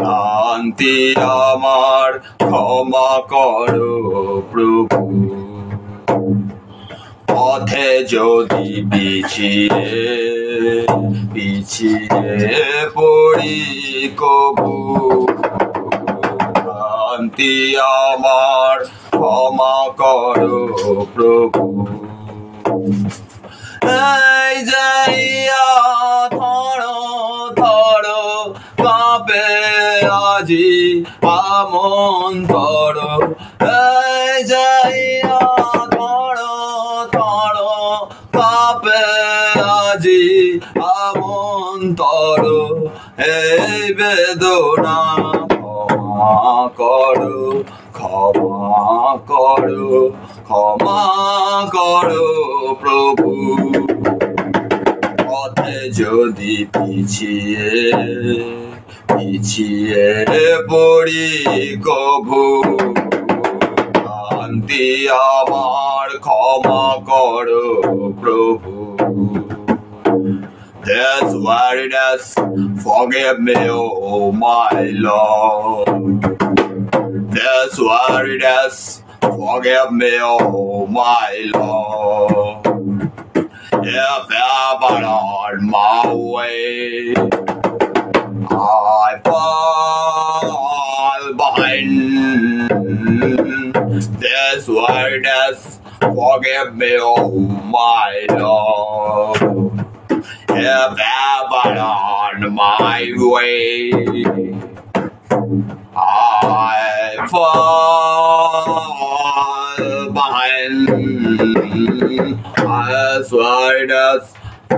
ভ্রান্তি আমার ক্ষমা করো প্রভু। পথে যদি পিছিয়ে পড়ি কবু, ভ্রান্তি আমার ক্ষমা করো প্রভু। এই যাইয়া থরো থরো কাঁপে আজি আমন তর, এই যাইয়া থরো থরো কাঁপে আজি আমন তর। এই বেদনা ক্ষমা করো, ক্ষমা করো, ক্ষমা করো প্রভু। পথে যদি পিছিয়ে পড়ি কভু, ভ্রান্তি আমার ক্ষমা করো প্রভু। This weariness, forgive me, oh my Lord. This weariness, forgive me, oh my Lord. If ever on my way I fall behind, this weariness, forgive me, oh my Lord. If ever on my way I fall behind, I swear that's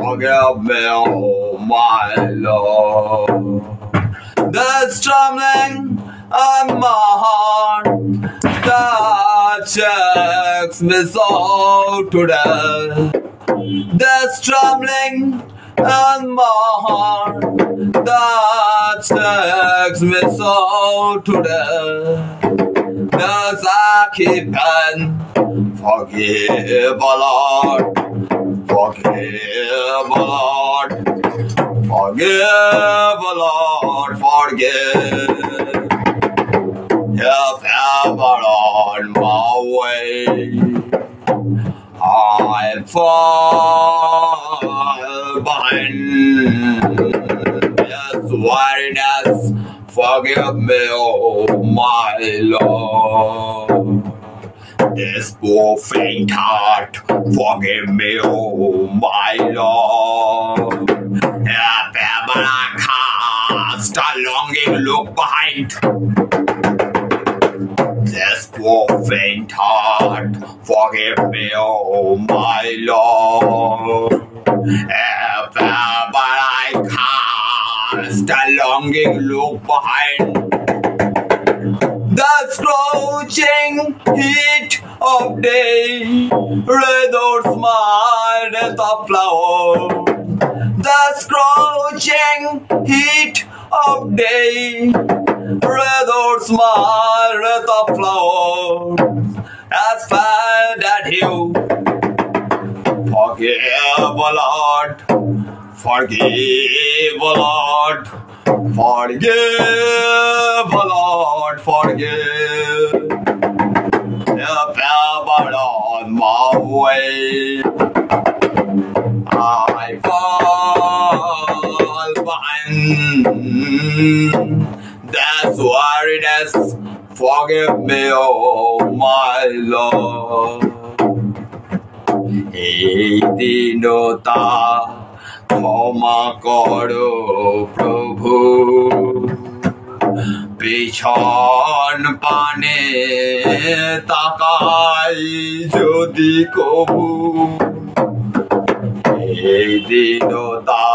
forgive me, oh my Lord. There's trembling on my heart that shakes me so today. There's trembling on my heart that shakes me so today. As I keep on forgive, oh Lord, forgive, oh Lord, forgive, oh Lord, forgive. If ever on my way I fall behind, yes, weariness, forgive me, oh my Lord. This poor faint heart, forgive me, oh my Lord. If ever I cast a longing look behind, this poor faint heart, forgive me, oh my Lord. If ever I cast a longing look behind, the scorching heat of day redoubts my death of flower. The scorching heat of day redoubts my wreath of flowers, as far that you forgive, oh Lord, forgive, oh Lord, forgive, oh Lord, forgive. If ever on my way I fall behind, that's weariness, forgive me, oh my Lord. এই দীনতা ক্ষমা করো প্রভু, পিছন পানে তাকাই যদি কভু। এই দীনতা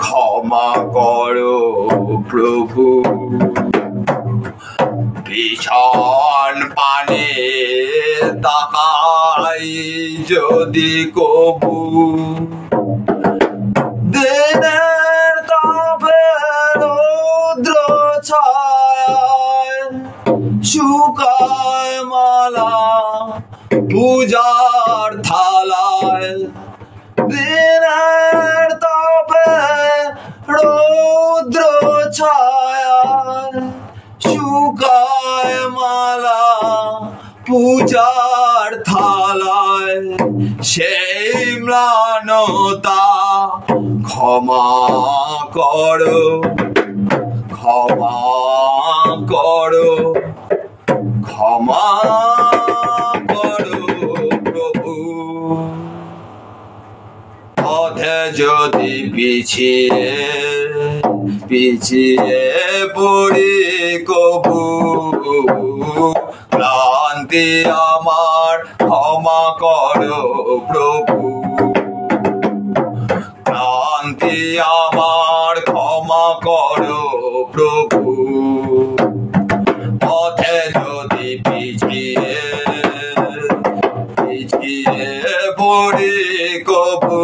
ক্ষমা করো প্রভু, পিছন পানে তাকাই যদি কভু। দিনের তাপে রৌদ্র ছায়ায় শুকায় মালা পূজার থালায়। দিনের তাপে রৌদ্র ছায়া শুকায় মালা পূজার থালায় সেই ম্লানতা ক্ষমা করো ক্ষমা করো ক্ষমা করো প্রভু পথে যদি পিছিয়ে পড়ি কবু ক্লান্তি আমার ক্ষমা করো প্রভু ক্লান্তি আমার ক্ষমা করো প্রভু পথে যদি পিছিয়ে পড়ি কবু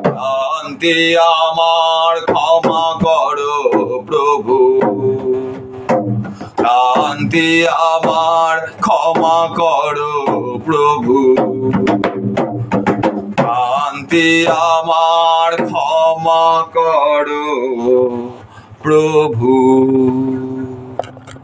ক্লান্তি আমার ক্ষমা করো প্রভু ক্লান্তি আমার ক্ষমা করো প্রভু ক্লান্তি আমার ক্ষমা করো প্রভু।